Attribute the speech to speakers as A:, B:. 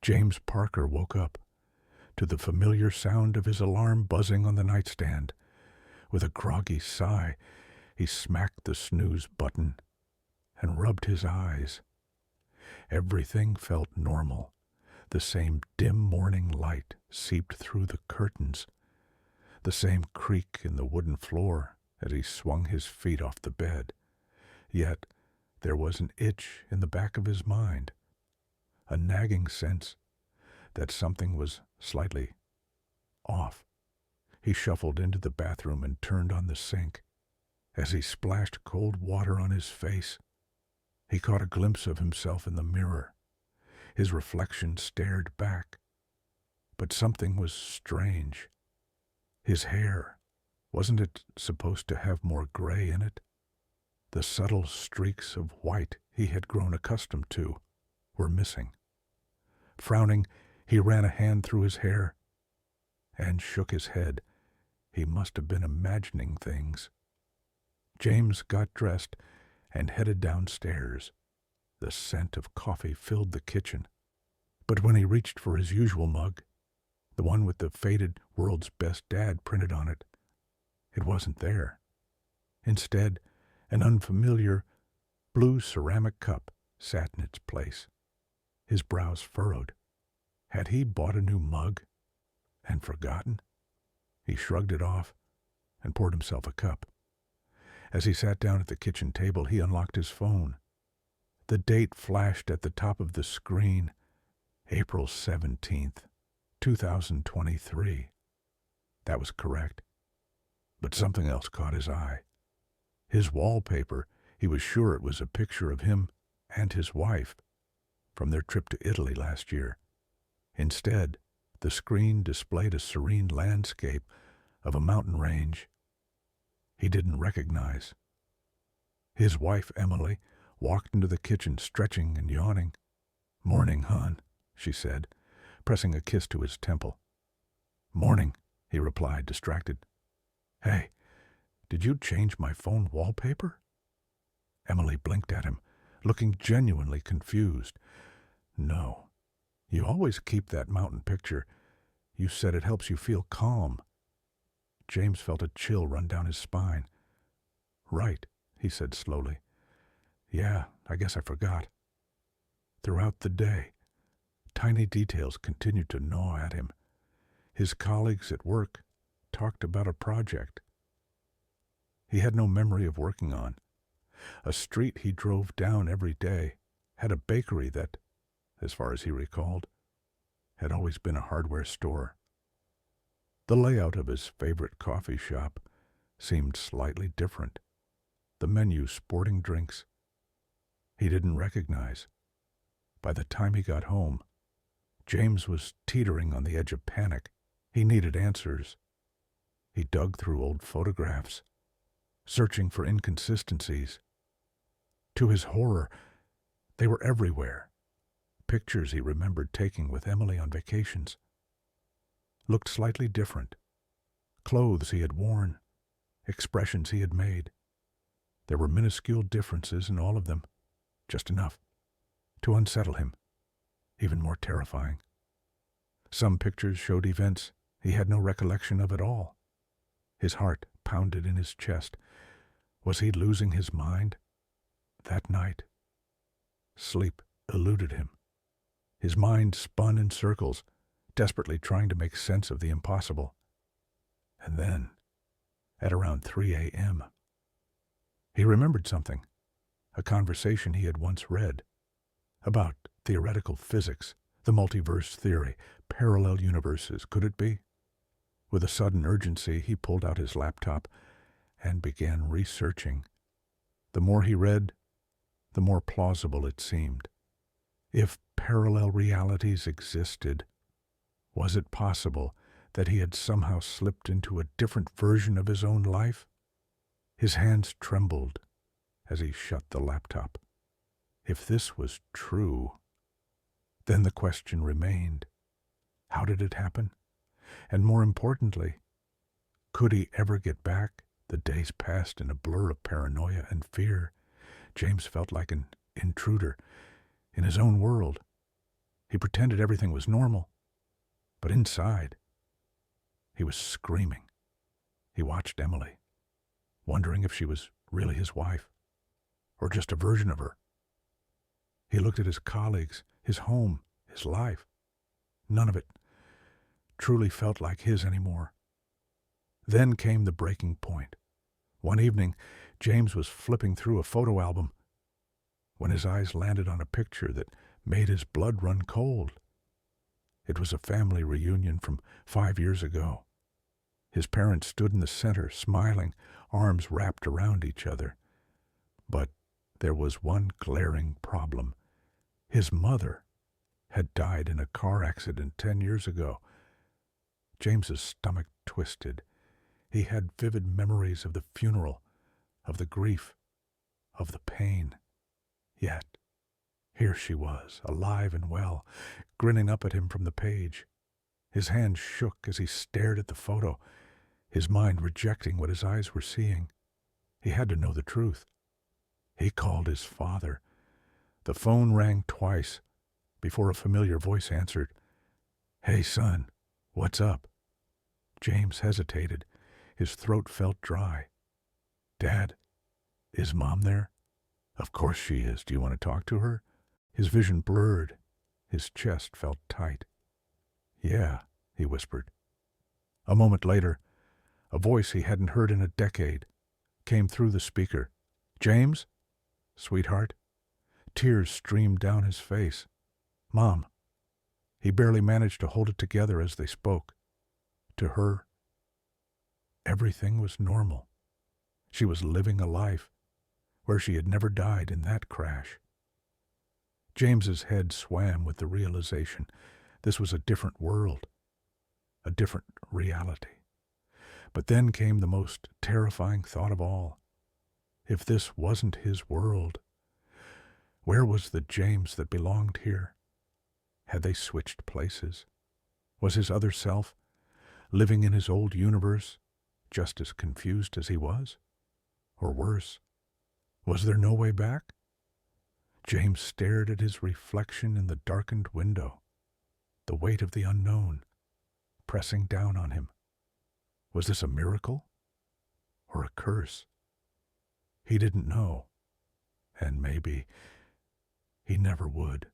A: James Parker woke up to the familiar sound of his alarm buzzing on the nightstand. With a groggy sigh, he smacked the snooze button and rubbed his eyes. Everything felt normal. The same dim morning light seeped through the curtains, the same creak in the wooden floor as he swung his feet off the bed. Yet there was an itch in the back of his mind, a nagging sense that something was slightly off. He shuffled into the bathroom and turned on the sink. As he splashed cold water on his face, he caught a glimpse of himself in the mirror. His reflection stared back, but something was strange. His hair, wasn't it supposed to have more gray in it? The subtle streaks of white he had grown accustomed to were missing. Frowning, he ran a hand through his hair and shook his head. He must have been imagining things. James got dressed and headed downstairs. The scent of coffee filled the kitchen. But when he reached for his usual mug, the one with the faded "World's Best Dad" printed on it, it wasn't there. Instead, an unfamiliar blue ceramic cup sat in its place. His brows furrowed. Had he bought a new mug and forgotten? He shrugged it off and poured himself a cup. As he sat down at the kitchen table, he unlocked his phone. The date flashed at the top of the screen, April 17th, 2023. That was correct. But something else caught his eye. His wallpaper, he was sure it was a picture of him and his wife from their trip to Italy last year. Instead, the screen displayed a serene landscape of a mountain range he didn't recognize. His wife, Emily, walked into the kitchen, stretching and yawning. "Morning, hon," she said, pressing a kiss to his temple. "Morning," he replied, distracted. "Hey, did you change my phone wallpaper?" Emily blinked at him, looking genuinely confused. "No, you always keep that mountain picture. You said it helps you feel calm." James felt a chill run down his spine. "Right," he said slowly. "Yeah, I guess I forgot." Throughout the day, tiny details continued to gnaw at him. His colleagues at work talked about a project he had no memory of working on. A street he drove down every day had a bakery that, as far as he recalled, had always been a hardware store. The layout of his favorite coffee shop seemed slightly different, the menu sporting drinks he didn't recognize. By the time he got home, James was teetering on the edge of panic. He needed answers. He dug through old photographs, searching for inconsistencies. To his horror, they were everywhere. Pictures he remembered taking with Emily on vacations looked slightly different. Clothes he had worn, expressions he had made. There were minuscule differences in all of them, just enough to unsettle him, even more terrifying. Some pictures showed events he had no recollection of at all. His heart pounded in his chest. Was he losing his mind? That night, sleep eluded him. His mind spun in circles, desperately trying to make sense of the impossible. And then, at around 3 a.m., he remembered something, a conversation he had once read about theoretical physics, the multiverse theory, parallel universes. Could it be? With a sudden urgency, he pulled out his laptop and began researching. The more he read, the more plausible it seemed. If parallel realities existed, was it possible that he had somehow slipped into a different version of his own life? His hands trembled as he shut the laptop. If this was true, then the question remained, how did it happen? And more importantly, could he ever get back? The days passed in a blur of paranoia and fear. James felt like an intruder in his own world. He pretended everything was normal, but inside, he was screaming. He watched Emily, wondering if she was really his wife, or just a version of her. He looked at his colleagues, his home, his life. None of it truly felt like his anymore. Then came the breaking point. One evening, James was flipping through a photo album when his eyes landed on a picture that made his blood run cold. It was a family reunion from 5 years ago. His parents stood in the center, smiling, arms wrapped around each other. But there was one glaring problem. His mother had died in a car accident 10 years ago. James's stomach twisted. He had vivid memories of the funeral, of the grief, of the pain. Yet, here she was, alive and well, grinning up at him from the page. His hand shook as he stared at the photo, his mind rejecting what his eyes were seeing. He had to know the truth. He called his father. The phone rang twice before a familiar voice answered. "Hey, son, what's up?" James hesitated. His throat felt dry. "Dad, is Mom there?" "Of course she is. Do you want to talk to her?" His vision blurred. His chest felt tight. "Yeah," he whispered. A moment later, a voice he hadn't heard in a decade came through the speaker. "James? Sweetheart?" Tears streamed down his face. "Mom." He barely managed to hold it together as they spoke. To her, everything was normal. She was living a life where she had never died in that crash. James's head swam with the realization this was a different world, a different reality. But then came the most terrifying thought of all. If this wasn't his world, where was the James that belonged here? Had they switched places? Was his other self, living in his old universe, just as confused as he was? Or worse, was there no way back? James stared at his reflection in the darkened window, the weight of the unknown pressing down on him. Was this a miracle or a curse? He didn't know, and maybe he never would.